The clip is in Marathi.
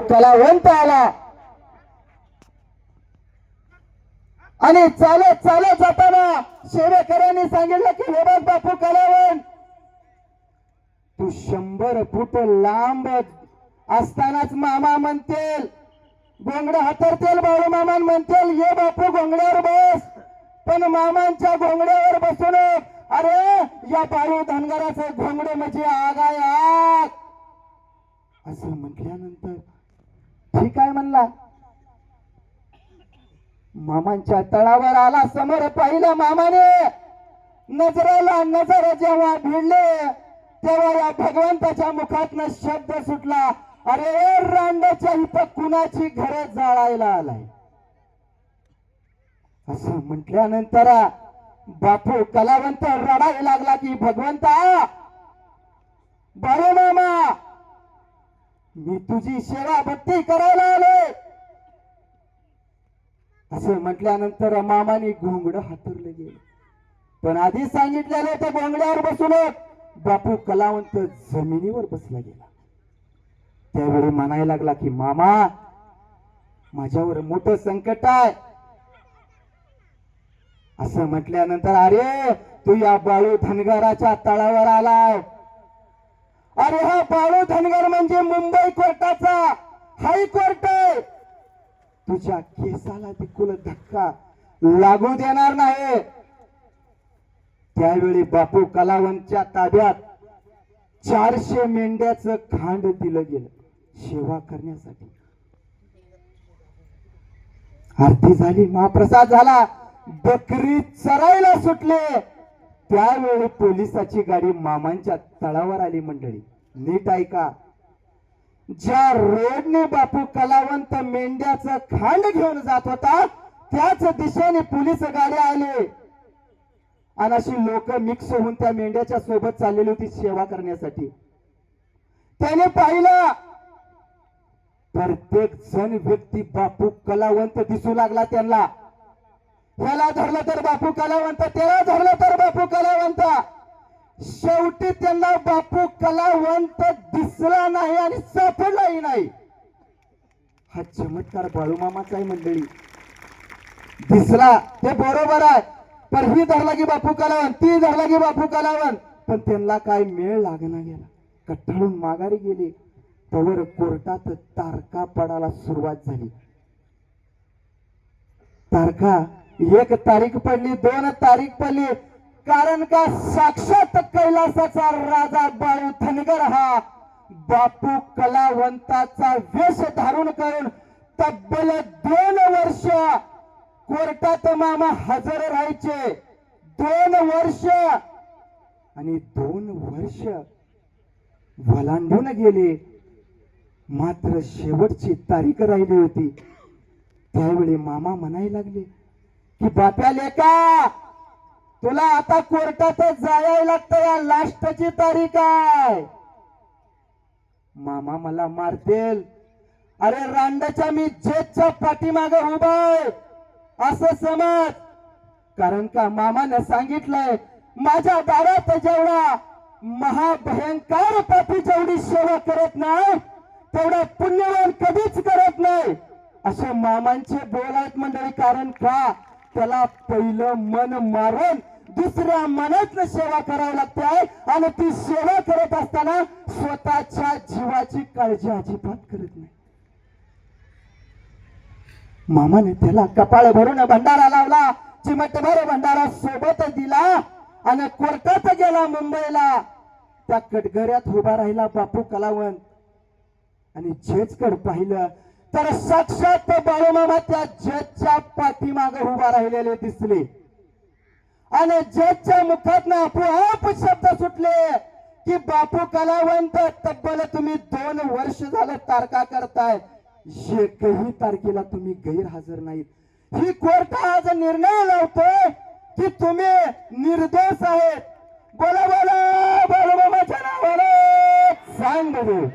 कलावंत आला आणि चालत चालत जाताना सेवेकरांनी सांगितलं की हे बघ बापू कलावंत, तू 100 फूट लांब असतानाच मामा म्हणतील घोंगडं हातरतील, बाळू मामा म्हणतील ये बापू घोंगड्यावर बस, पण मामांच्या घोंगड्यावर बसून अरे या बाळू धनगराचं घोंगडं म्हणजे आगाय आग असं म्हटल्यानंतर ठीक आहे म्हणला. मामांच्या तळावर आला, समोर पाहिलं मामाने, नजरेला नजर जेव्हा भिडले तेव्हा या भगवंताच्या मुखातनं शब्द सुटला, अरे रांडाच्या इथं कुणाची घर जाळायला आलाय. असं म्हटल्यानंतर बापू कलावंत रडायला लागला की भगवंता, बाळू मामा, मी तुझी सेवा भक्ती करायला आलोय. असं म्हटल्यानंतर मामाने घोंगडं हातरलं गेलं, पण आधी सांगितलेलं त्या घोंगड्यावर बसून बापू कलावंत जमिनीवर बसला गेला. त्यावेळी म्हणायला लागला की मामा, माझ्यावर मोठं संकट आहे. असं म्हटल्यानंतर अरे तू या बाळू धनगराच्या तळावर आलाय. अरे हा बाळू धनगर म्हणजे मुंबई कोर्टाचा हायकोर्ट आहे. तुझ्या केसाला बिलकुल धक्का लागू देणार नाही. त्यावेळी बापू कलावंतच्या ताब्यात 400 मेंढ्याचं खांड दिलं गेलं सेवा करण्यासाठी. आरती झाली, महाप्रसाद झाला, बकरी चरायला सुटले. त्यावेळी पोलिसाची गाडी मामांच्या तळावर आली. मंडळी नीट ऐका, ज्या रोडने बापू कलावंत मेंढ्याचं खांड घेऊन जात होता त्याच दिशेने पोलीस गाडी आले आणि अशी लोक मिक्स होऊन त्या मेंढ्याच्या सोबत चाललेली होती सेवा करण्यासाठी. त्याने पाहिलं प्रत्येक जण व्यक्ती बापू कलावंत दिसू लागला त्यांना. ह्याला धरलं तर बापू कलावंत, त्याला धरलं तर बापू कलावंत. शेवटी त्यांना बापू कलावंत दिसला नाही आणि सापडलाही नाही. हा चमत्कार बाळूमामाचा आहे मंडळी. दिसला ते बरोबर आहे, पण ही धरला की बापू कलावंत, ती धरला की बापू कलावंत, पण त्यांना काय मेळ लागना गेला. कट्टाळून माघारी गेले. तवर कोर्टात तारखा पडायला सुरुवात झाली. तारखा 1 तारीख पडली, 2 तारीख पडली. कारण का साक्षात कैलासाचा राजा बाळू धनगर हा बापू कलावंताचा वेश धारण करून तब्बल 2 वर्ष कोर्टात मामा हजर राहायचे. 2 वर्ष आणि 2 वर्ष वलांडून गेले. मात्र शेवटची तारीख राहिली होती. त्यावेळी मामा म्हणायला लागले की बाप्या लेका, तुला आता कोर्टात जायला लागतं, या लास्टची तारीख आहे. मामा मला मारतील. अरे रांडाच्या मी जेटच्या पाठीमागे उभा आहे असं समज. कारण का मामाने सांगितलंय माझ्या दारात जेवढा महाभयंकर पापी जेवढी सेवा करत नाही तेवढा पुण्यवान कधीच करत नाही असे मामांचे बोल आहेत मंडळी. कारण का त्याला पहिलं मन मारून दुसऱ्या मनातनं सेवा करावी लागते आणि ती सेवा करत असताना स्वतःच्या जीवाची काळजी अजिबात करत नाही. मामाने त्याला कपाळ भरून भंडारा लावला, चिमटभर भंडारा सोबत दिला आणि कोर्टात गेला मुंबईला. त्या कटघऱ्यात उभा राहिला बापू कलावंत आणि जजकडे पाहिलं तर साक्षात बाळूमामा त्या जजच्या पाठीमागे उभा राहिलेले दिसले आणि जजच्या मुखातनं आपोआप शब्द सुटले की बापू कलावंत, तब्बल तुम्ही 2 वर्ष झालं तारखा करताय, एकही तारखेला तुम्ही गैरहजर नाहीत. ही कोर्ट आज निर्णय लावतोय की तुम्ही निर्दोष आहेत. बोला बोला बाळूमामाच्या नावाने सांग बघू.